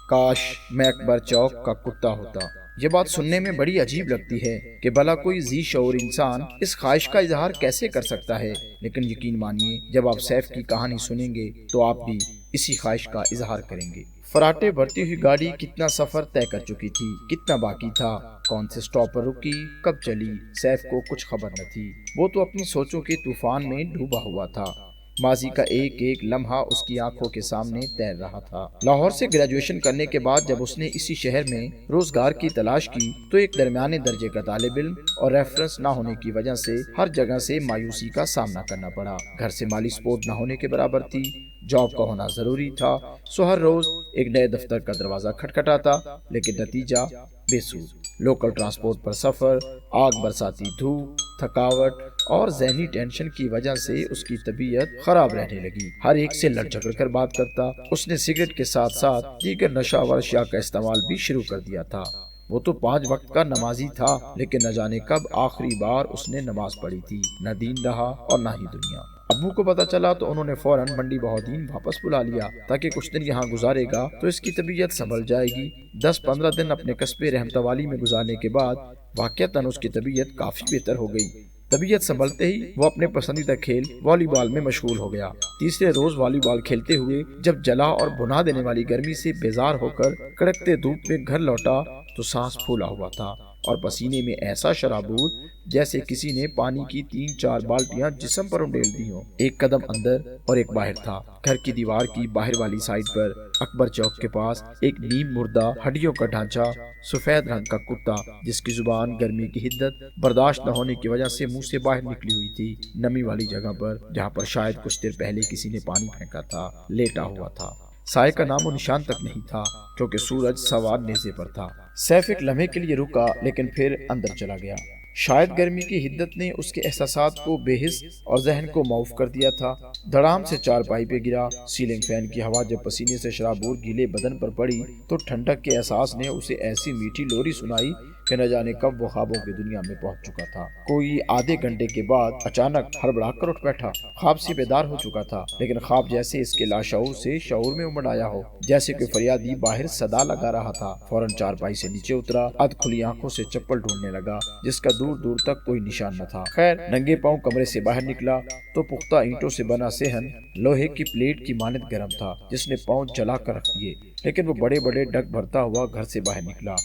کاش میں اکبر چوک کا کتا ہوتا۔ یہ بات سننے میں بڑی عجیب لگتی ہے کہ بھلا کوئی ذی شعور انسان اس خواہش کا اظہار کیسے کر سکتا ہے، لیکن یقین مانیے جب آپ سیف کی کہانی سنیں گے تو آپ بھی اسی خواہش کا اظہار کریں گے۔ فراٹے بھرتی ہوئی گاڑی کتنا سفر طے کر چکی تھی، کتنا باقی تھا، کون سے سٹاپ پر رکی، کب چلی، سیف کو کچھ خبر نہ تھی۔ وہ تو اپنی سوچوں کے طوفان میں ڈوبا ہوا تھا۔ ماضی کا ایک ایک لمحہ اس کی آنکھوں کے سامنے تیر رہا تھا۔ لاہور سے گریجویشن کرنے کے بعد جب اس نے اسی شہر میں روزگار کی تلاش کی تو ایک درمیانے درجے کا طالب علم اور ریفرنس نہ ہونے کی وجہ سے ہر جگہ سے مایوسی کا سامنا کرنا پڑا۔ گھر سے مالی سپورٹ نہ ہونے کے برابر تھی، جاب کا ہونا ضروری تھا، سو ہر روز ایک نئے دفتر کا دروازہ کھٹکھٹاتا، لیکن نتیجہ بے سود۔ لوکل ٹرانسپورٹ پر سفر، آگ برساتی دھوپ، تھکاوٹ اور ذہنی ٹینشن کی وجہ سے اس کی طبیعت خراب رہنے لگی۔ ہر ایک سے لڑ جھگڑ کر بات کرتا۔ اس نے سگریٹ کے ساتھ ساتھ دیگر نشہ آور اشیاء کا استعمال بھی شروع کر دیا تھا۔ وہ تو 5 وقت کا نمازی تھا، لیکن نہ جانے کب آخری بار اس نے نماز پڑھی تھی۔ نہ دین رہا اور نہ ہی دنیا۔ ابو کو پتا چلا تو انہوں نے فوراً منڈی بہودین واپس بلا لیا تاکہ کچھ دن یہاں گزارے گا تو اس کی طبیعت سنبھل جائے گی۔ 10-15 دن اپنے قصبے رحمت والی میں گزارنے کے بعد واقعتاً اس کی طبیعت کافی بہتر ہو گئی۔ طبیعت سنبھلتے ہی وہ اپنے پسندیدہ کھیل والی بال میں مشغول ہو گیا۔ تیسرے روز والی بال کھیلتے ہوئے جب جلا اور بھنا دینے والی گرمی سے بیزار ہو کر کڑکتے دھوپ میں گھر لوٹا تو سانس پھولا ہوا تھا اور پسینے میں ایسا شرابور جیسے کسی نے پانی کی 3-4 بالٹیاں جسم پر انڈیل دی ہوں۔ ایک قدم اندر اور ایک باہر تھا۔ گھر کی دیوار کی باہر والی سائڈ پر اکبر چوک کے پاس ایک نیم مردہ ہڈیوں کا ڈھانچہ سفید رنگ کا کتا جس کی زبان گرمی کی حدت برداشت نہ ہونے کی وجہ سے منہ سے باہر نکلی ہوئی تھی، نمی والی جگہ پر جہاں پر شاید کچھ دیر پہلے کسی نے پانی پھینکا تھا لیٹا ہوا تھا۔ سائے کا نام و نشان تک نہیں تھا کیونکہ سورج سوار نیزے پر تھا۔ سیف ایک لمحے کے لیے رکا لیکن پھر اندر چلا گیا۔ شاید گرمی کی حدت نے اس کے احساسات کو بے حس اور ذہن کو معاف کر دیا تھا۔ دھڑام سے چارپائی پہ گرا۔ سیلنگ فین کی ہوا جب پسینے سے شرابور گیلے بدن پر پڑی تو ٹھنڈک کے احساس نے اسے ایسی میٹھی لوری سنائی کہ نہ جانے کب وہ خوابوں کی دنیا میں پہنچ چکا تھا۔ کوئی آدھے گھنٹے کے بعد اچانک ہڑبڑا کر اٹھ بیٹھا۔ خواب سے بیدار ہو چکا تھا لیکن خواب جیسے اس کے لاشعور سے شعور میں امڑ آیا ہو، جیسے کوئی فریادی باہر صدا لگا رہا تھا۔ فوراً چارپائی سے نیچے اترا، ادھ کھلی آنکھوں سے چپل ڈھونڈنے لگا جس کا دور دور تک کوئی نشان نہ تھا۔ خیر ننگے پاؤں کمرے سے باہر نکلا تو پختہ اینٹوں سے بنا صحن لوہے کی پلیٹ کی مانند گرم تھا جس نے پاؤں جلا کر رکھ دیے، لیکن وہ بڑے بڑے ڈگ بھرتا ہوا گھر سے باہر نکلا۔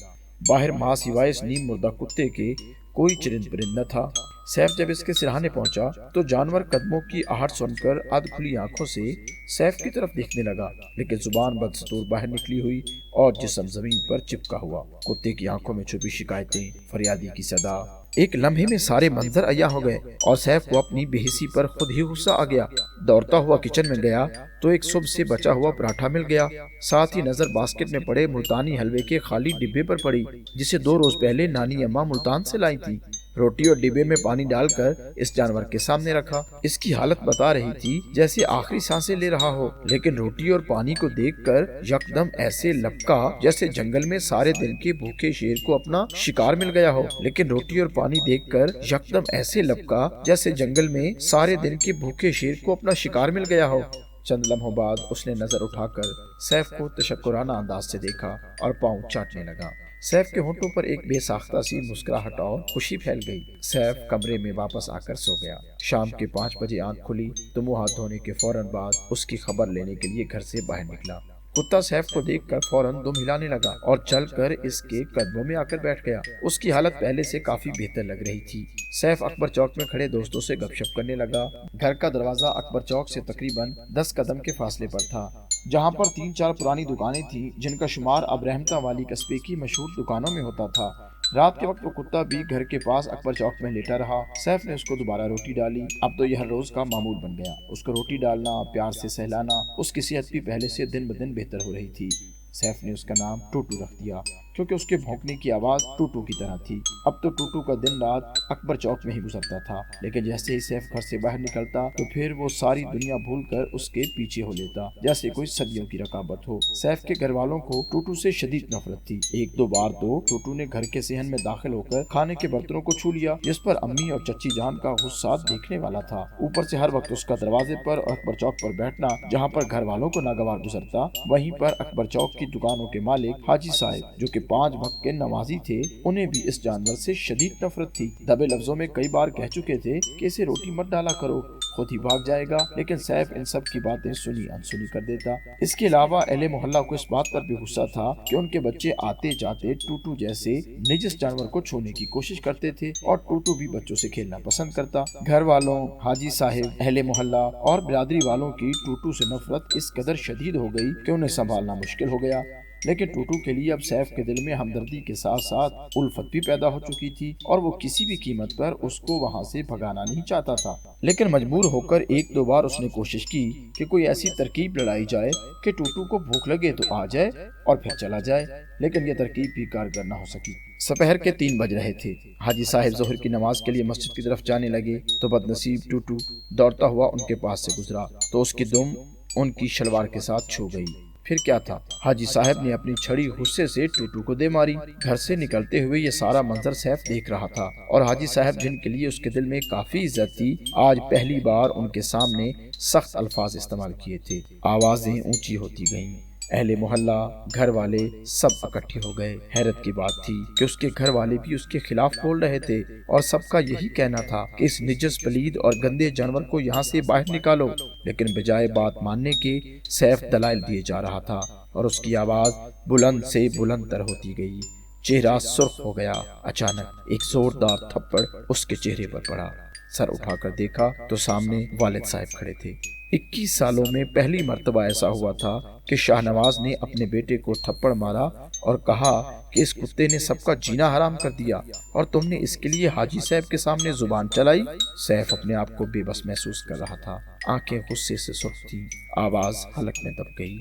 باہر ماں سوائے اس نیم مردہ کتے کے کوئی چرند پرند نہ تھا۔ سیف جب اس کے سرہانے پہنچا تو جانور قدموں کی آہٹ سن کر ادھ کھلی آنکھوں سے سیف کی طرف دیکھنے لگا، لیکن زبان بدستور باہر نکلی ہوئی اور جسم زمین پر چپکا ہوا۔ کتے کی آنکھوں میں چھپی شکایتیں، فریادی کی صدا۔ ایک لمحے میں سارے منظر عیاں ہو گئے اور سیف کو اپنی بے حسی پر خود ہی غصہ آ گیا۔ دوڑتا ہوا کچن میں گیا تو ایک صبح سے بچا ہوا پراٹھا مل گیا، ساتھ ہی نظر باسکٹ میں پڑے ملتانی حلوے کے خالی ڈبے پر پڑی جسے 2 روز پہلے نانی اماں ملتان سے لائی تھی۔ روٹی اور ڈبے میں پانی ڈال کر اس جانور کے سامنے رکھا۔ اس کی حالت بتا رہی تھی جیسے آخری سانسیں لے رہا ہو، لیکن روٹی اور پانی کو دیکھ کر یکدم ایسے لپکا جیسے جنگل میں سارے دن کے بھوکے شیر کو اپنا شکار مل گیا ہو۔ لیکن روٹی اور پانی دیکھ کر یکدم ایسے لپکا جیسے جنگل میں سارے دن کے بھوکے شیر کو اپنا شکار مل گیا ہو۔ چند لمحوں بعد اس نے نظر اٹھا کر سیف کو تشکرانہ انداز سے دیکھا اور پاؤں چاٹنے لگا۔ سیف کے ہونٹوں پر ایک بے ساختہ سی مسکراہٹ اور خوشی پھیل گئی۔ سیف کمرے میں واپس آ کر سو گیا۔ شام کے 5 بجے آنکھ کھلی تو منہ ہاتھ دھونے کے فوراً بعد اس کی خبر لینے کے لیے گھر سے باہر نکلا۔ کتا سیف کو دیکھ کر فوراً دم ہلانے لگا اور چل کر اس کے قدموں میں آ کر بیٹھ گیا۔ اس کی حالت پہلے سے کافی بہتر لگ رہی تھی۔ سیف اکبر چوک میں کھڑے دوستوں سے گپ شپ کرنے لگا۔ گھر کا دروازہ اکبر چوک سے تقریباً 10 قدم کے فاصلے پر تھا، جہاں پر 3-4 پرانی دکانیں تھیں جن کا شمار اب رحمتہ والی قصبے کی مشہور دکانوں میں ہوتا تھا۔ رات کے وقت وہ کتا بھی گھر کے پاس اکبر چوک میں لیٹا رہا۔ سیف نے اس کو دوبارہ روٹی ڈالی۔ اب تو یہ ہر روز کا معمول بن گیا۔ اس کو روٹی ڈالنا، پیار سے سہلانا۔ اس کی صحت بھی پہلے سے دن بدن بہتر ہو رہی تھی۔ سیف نے اس کا نام ٹوٹو رکھ دیا۔ کیونکہ اس کے بھونکنے کی آواز ٹوٹو کی طرح تھی۔ اب تو ٹوٹو کا دن رات اکبر چوک میں ہی گزرتا تھا، لیکن جیسے ہی سیف گھر سے باہر نکلتا تو پھر وہ ساری دنیا بھول کر اس کے پیچھے ہو لیتا، جیسے کوئی صدیوں کی رقابت ہو۔ سیف کے گھر والوں کو ٹوٹو سے شدید نفرت تھی۔ ایک دو بار تو ٹوٹو نے گھر کے صحن میں داخل ہو کر کھانے کے برتنوں کو چھو لیا، جس پر امی اور چچی جان کا غصہ دیکھنے والا تھا۔ اوپر سے ہر وقت اس کا دروازے پر اور اکبر چوک پر بیٹھنا، جہاں پر گھر والوں کو ناگوار گزرتا، وہیں پر اکبر چوک کی دکانوں کے مالک حاجی صاحب، جو کہ 5 وقت کے نمازی تھے، انہیں بھی اس جانور سے شدید نفرت تھی۔ دبے لفظوں میں کئی بار کہہ چکے تھے کہ اسے روٹی مت ڈالا کرو، خود ہی بھاگ جائے گا، لیکن سیف ان سب کی باتیں سنی انسنی کر دیتا۔ اس کے علاوہ اہل محلہ کو اس بات پر بھی غصہ تھا کہ ان کے بچے آتے جاتے ٹوٹو جیسے نجس جانور کو چھونے کی کوشش کرتے تھے، اور ٹوٹو بھی بچوں سے کھیلنا پسند کرتا۔ گھر والوں، حاجی صاحب، اہل محلہ اور برادری والوں کی ٹوٹو سے نفرت اس قدر شدید ہو گئی کہ انہیں سنبھالنا مشکل ہو گیا۔ لیکن ٹوٹو کے لیے اب سیف کے دل میں ہمدردی کے ساتھ ساتھ الفت بھی پیدا ہو چکی تھی، اور وہ کسی بھی قیمت پر اس کو وہاں سے بھگانا نہیں چاہتا تھا۔ لیکن مجبور ہو کر ایک دو بار اس نے کوشش کی کہ کوئی ایسی ترکیب لڑائی جائے کہ ٹوٹو کو بھوک لگے تو آ جائے اور پھر چلا جائے، لیکن یہ ترکیب بھی کارگر نہ ہو سکی۔ سپہر کے 3 بج رہے تھے۔ حاجی صاحب ظہر کی نماز کے لیے مسجد کی طرف جانے لگے تو بد نصیب ٹوٹو دوڑتا ہوا ان کے پاس سے گزرا تو اس کی دم ان کی شلوار کے ساتھ چھو گئی۔ پھر کیا تھا، حاجی صاحب نے اپنی چھڑی غصے سے ٹوٹو کو دے ماری۔ گھر سے نکلتے ہوئے یہ سارا منظر سیف دیکھ رہا تھا، اور حاجی صاحب جن کے لیے اس کے دل میں کافی عزت تھی، آج پہلی بار ان کے سامنے سخت الفاظ استعمال کیے تھے۔ آوازیں اونچی ہوتی گئیں، اہل محلہ، گھر والے سب اکٹھے ہو گئے۔ حیرت کی بات تھی کہ اس کے گھر والے بھی اس کے خلاف بول رہے تھے، اور سب کا یہی کہنا تھا کہ اس نجس پلید اور گندے جانور کو یہاں سے باہر نکالو، لیکن بجائے بات ماننے کے سیف دلائل دیے جا رہا تھا، اور اس کی آواز بلند سے بلند تر ہوتی گئی۔ چہرہ سرخ ہو گیا۔ اچانک ایک زوردار تھپڑ اس کے چہرے پر پڑا۔ سر اٹھا کر دیکھا تو سامنے والد صاحب کھڑے تھے۔ 21 سالوں میں پہلی مرتبہ ایسا ہوا تھا کہ شاہ نواز نے اپنے بیٹے کو تھپڑ مارا اور کہا کہ اس کتے نے سب کا جینا حرام کر دیا، اور تم نے اس کے لیے حاجی صاحب کے سامنے زبان چلائی۔ سیف اپنے آپ کو بے بس محسوس کر رہا تھا، آنکھیں غصے سے سرخ تھیں، آواز حلق میں دب گئی۔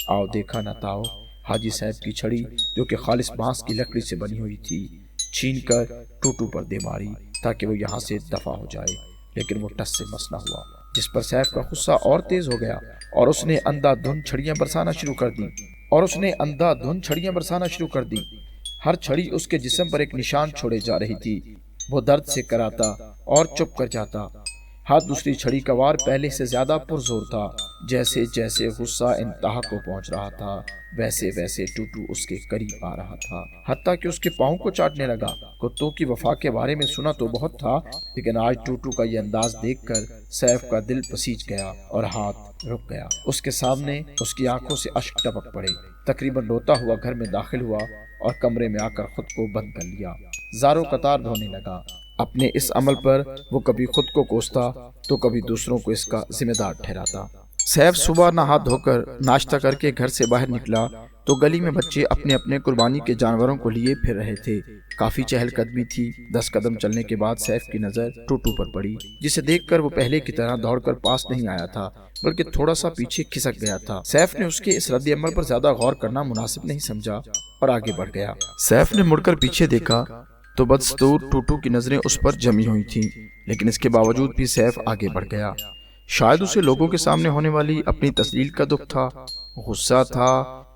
آؤ دیکھا نہ تاؤ، حاجی صاحب کی چھڑی جو کہ خالص بانس کی لکڑی سے بنی ہوئی تھی چھین کر ٹوٹو پر دے ماری تاکہ وہ یہاں سے دفع ہو جائے، لیکن وہ ٹس سے مس نہ ہوا، جس پر سیف کا غصہ اور تیز ہو گیا، اور اس نے اندھا دھند چھڑیاں برسانا شروع کر دی۔ ہر چھڑی اس کے جسم پر ایک نشان چھوڑے جا رہی تھی۔ وہ درد سے کراتا اور چپ کر جاتا۔ ہاتھ دوسری چھڑی کا وار پہلے سے زیادہ پرزور تھا۔ جیسے جیسے غصہ انتہا کو پہنچ رہا تھا، ویسے ویسے ٹوٹو اس کے قریب آ رہا تھا، حتیٰ کہ اس کے پاؤں کو چاٹنے لگا۔ کتوں کی وفا کے بارے میں سنا تو بہت تھا، لیکن آج ٹوٹو کا یہ انداز دیکھ کر سیف کا دل پسیج گیا اور ہاتھ رک گیا۔ اس کے سامنے اس کی آنکھوں سے اشک ٹپک پڑے۔ تقریباً روتا ہوا گھر میں داخل ہوا اور کمرے میں آ کر خود کو بند کر لیا۔ زاروں قطار دھونے لگا۔ اپنے اس عمل پر وہ کبھی خود کو کوستا تو کبھی دوسروں کو اس کا ذمہ دار ٹھہراتا۔ سیف صبح نہ ہاتھ دھو کر ناشتہ کر کے گھر سے باہر نکلا تو گلی میں بچے اپنے اپنے قربانی کے جانوروں کو لیے پھر رہے تھے۔ کافی چہل قدمی تھی۔ 10 قدم چلنے کے بعد سیف کی نظر ٹوٹو پر پڑی، جسے دیکھ کر وہ پہلے کی طرح دوڑ کر پاس نہیں آیا تھا، بلکہ تھوڑا سا پیچھے کھسک گیا تھا۔ سیف نے اس کے اس رد عمل پر زیادہ غور کرنا مناسب نہیں سمجھا اور آگے بڑھ گیا۔ سیف نے مڑ کر پیچھے دیکھا تو بدستور ٹوٹو کی نظریں اس پر جمی ہوئی تھیں، لیکن اس کے باوجود بھی سیف آگے بڑھ گیا۔ شاید اسے لوگوں کے سامنے ہونے والی اپنی تذلیل کا دکھ تھا، غصہ تھا،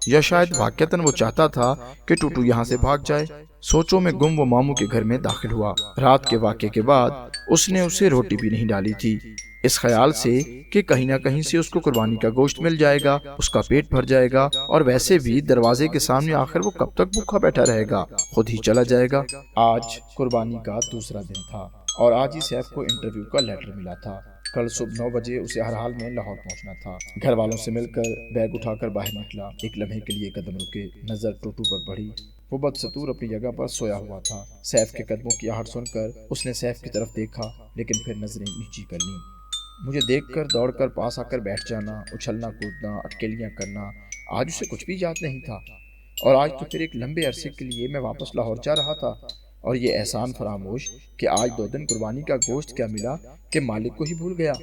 یا شاید واقعتاً وہ چاہتا تھا کہ ٹوٹو یہاں سے بھاگ جائے۔ سوچوں میں گم وہ ماموں کے گھر میں داخل ہوا۔ رات کے واقعے کے بعد اس نے اسے روٹی بھی نہیں ڈالی تھی، اس خیال سے کہ کہیں نہ کہیں سے اس کو قربانی کا گوشت مل جائے گا، اس کا پیٹ بھر جائے گا، اور ویسے بھی دروازے کے سامنے آخر وہ کب تک بھوکا بیٹھا رہے گا، خود ہی چلا جائے گا۔ آج قربانی کا دوسرا دن تھا، اور آج ہی سیف کو انٹرویو کا لیٹر ملا تھا۔ کل صبح 9 بجے اسے ہر حال میں لاہور پہنچنا تھا۔ گھر والوں سے مل کر بیگ اٹھا کر باہر نکلا۔ ایک لمحے کے لیے قدم رکے، نظر ٹوٹو پر پڑی۔ وہ بدستور اپنی جگہ پر سویا ہوا تھا۔ سیف کے قدموں کی آہٹ سن کر اس نے سیف کی طرف دیکھا، لیکن پھر نظریں نیچی کر لیں۔ مجھے دیکھ کر دوڑ کر پاس آ کر بیٹھ جانا، اچھلنا کودنا، اٹکیلیاں کرنا، آج اسے کچھ بھی یاد نہیں تھا، اور آج تو پھر ایک لمبے عرصے کے لیے میں واپس لاہور جا رہا تھا، اور یہ احسان فراموش کہ آج 2 دن قربانی کا گوشت کیا ملا کہ مالک کو ہی بھول گیا۔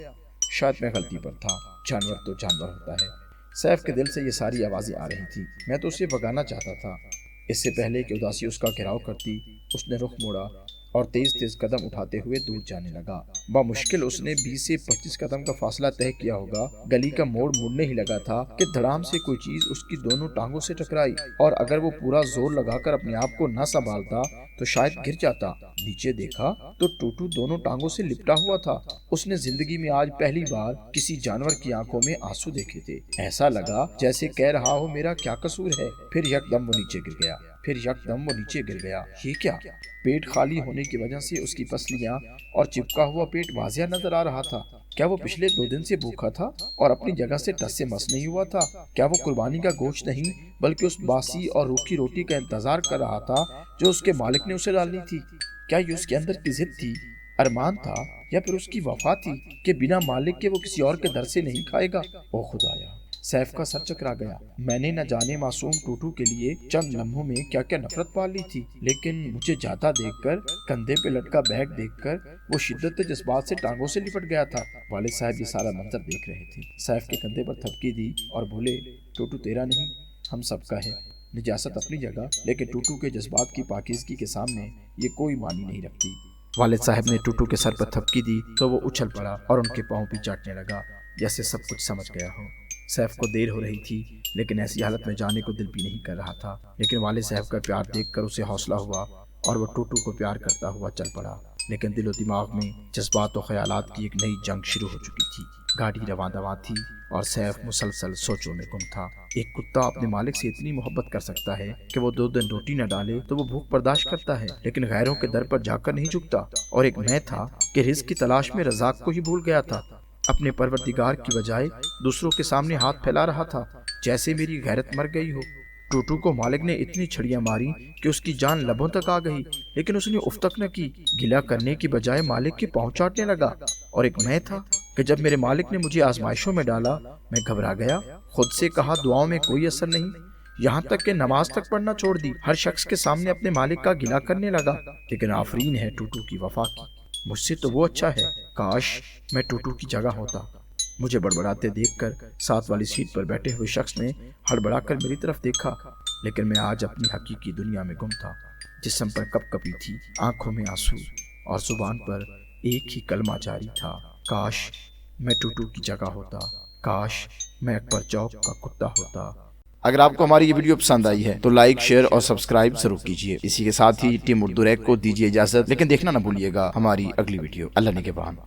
شاید میں غلطی پر تھا، جانور تو جانور ہوتا ہے۔ سیف کے دل سے یہ ساری آوازیں آ رہی تھی۔ میں تو اسے بھگانا چاہتا تھا، اس سے پہلے کہ اداسی اس کا گھیراؤ کرتی، اس نے رخ موڑا اور تیز تیز قدم اٹھاتے ہوئے دور جانے لگا۔ بمشکل اس نے 20 سے 25 قدم کا فاصلہ طے کیا ہوگا۔ گلی کا موڑ مڑنے ہی لگا تھا کہ دھڑام سے کوئی چیز اس کی دونوں ٹانگوں سے ٹکرائی، اور اگر وہ پورا زور لگا کر اپنے آپ کو نہ سنبھالتا تو شاید گر جاتا۔ نیچے دیکھا تو ٹوٹو دونوں ٹانگوں سے لپٹا ہوا تھا۔ اس نے زندگی میں آج پہلی بار کسی جانور کی آنکھوں میں آنسو دیکھے تھے۔ ایسا لگا جیسے کہہ رہا ہو میرا کیا قصور ہے۔ پھر یکدم وہ نیچے گر گیا۔ یہ کیا؟ پیٹ خالی ہونے کی وجہ سے اس کی پسلیاں اور چپکا ہوا پیٹ واضح نظر آ رہا تھا۔ کیا وہ پچھلے 2 دن سے بھوکا تھا اور اپنی جگہ سے ٹس سے مس نہیں ہوا تھا؟ کیا وہ قربانی کا گوشت نہیں بلکہ اس باسی اور روکھی روٹی کا انتظار کر رہا تھا جو اس کے مالک نے اسے ڈالنی تھی؟ کیا یہ اس کے اندر کی ضد تھی، ارمان تھا، یا پھر اس کی وفا تھی کہ بنا مالک کے وہ کسی اور کے در سے نہیں کھائے گا؟ او خدایا! سیف کا سر چکرا گیا۔ میں نے نہ جانے معصوم ٹوٹو کے لیے چند لمحوں میں کیا کیا نفرت پال لی تھی، لیکن مجھے جاتا دیکھ کر، کندھے پہ لٹکا بیگ دیکھ کر وہ شدت جذبات سے ٹانگوں سے لپٹ گیا تھا۔ والد صاحب یہ سارا منظر دیکھ رہے تھے۔ سیف کے کندھے پر تھپکی دی اور بولے، ٹوٹو تیرا نہیں، ہم سب کا ہے۔ نجاست اپنی جگہ، لیکن ٹوٹو کے جذبات کی پاکیزگی کے سامنے یہ کوئی معنی نہیں رکھتی۔ والد صاحب نے ٹوٹو کے سر پر تھپکی دی تو وہ اچھل پڑا اور ان کے پاؤں پہ چاٹنے لگا جیسے سب کچھ سمجھ گیا ہو۔ سیف کو دیر ہو رہی تھی، لیکن ایسی حالت میں جانے کو دل بھی نہیں کر رہا تھا، لیکن والد صاحب کا پیار دیکھ کر اسے حوصلہ ہوا اور وہ ٹوٹو کو پیار کرتا ہوا چل پڑا۔ لیکن دل و دماغ میں جذبات و خیالات کی ایک نئی جنگ شروع ہو چکی تھی۔ گاڑی رواں دواں تھی اور سیف مسلسل سوچوں میں گم تھا۔ ایک کتا اپنے مالک سے اتنی محبت کر سکتا ہے کہ وہ 2 دن روٹی نہ ڈالے تو وہ بھوک برداشت کرتا ہے، لیکن غیروں کے در پر جا کر نہیں جھکتا۔ اور ایک میں تھا کہ رزق کی تلاش میں رزاق کو ہی بھول گیا تھا، اپنے پروردگار کی بجائے دوسروں کے سامنے ہاتھ پھیلا رہا تھا جیسے میری غیرت مر گئی ہو۔ ٹوٹو کو مالک نے اتنی چھڑیاں ماری کہ اس کی جان لبوں تک آ گئی، لیکن اس نے اف تک نہ کی۔ گلہ کرنے کی بجائے مالک کے پاؤں چاٹنے لگا۔ اور ایک میں تھا کہ جب میرے مالک نے مجھے آزمائشوں میں ڈالا میں گھبرا گیا، خود سے کہا دعاؤں میں کوئی اثر نہیں، یہاں تک کہ نماز تک پڑھنا چھوڑ دی۔ ہر شخص کے سامنے اپنے مالک کا گلہ کرنے لگا۔ لیکن آفرین ہے ٹوٹو کی وفا کی، مجھ سے تو وہ اچھا ہے، کاش میں ٹوٹو کی جگہ ہوتا۔ مجھے بڑبڑاتے دیکھ کر ساتھ والی سیٹ پر بیٹھے ہوئے شخص نے ہڑبڑا کر میری طرف دیکھا، لیکن میں آج اپنی حقیقی دنیا میں گم تھا۔ جسم پر کپ کپی تھی، آنکھوں میں آنسو اور زبان پر ایک ہی کلمہ جاری تھا، کاش میں ٹوٹو کی جگہ ہوتا، کاش میں اکبر چوک کا کتا ہوتا۔ اگر آپ کو ہماری یہ ویڈیو پسند آئی ہے تو لائک، شیئر اور سبسکرائب ضرور کیجیے۔ اسی کے ساتھ ہی ٹیم اردو ریک کو دیجیے اجازت، لیکن دیکھنا نہ بھولیے گا ہماری اگلی ویڈیو۔ اللہ نگہبان۔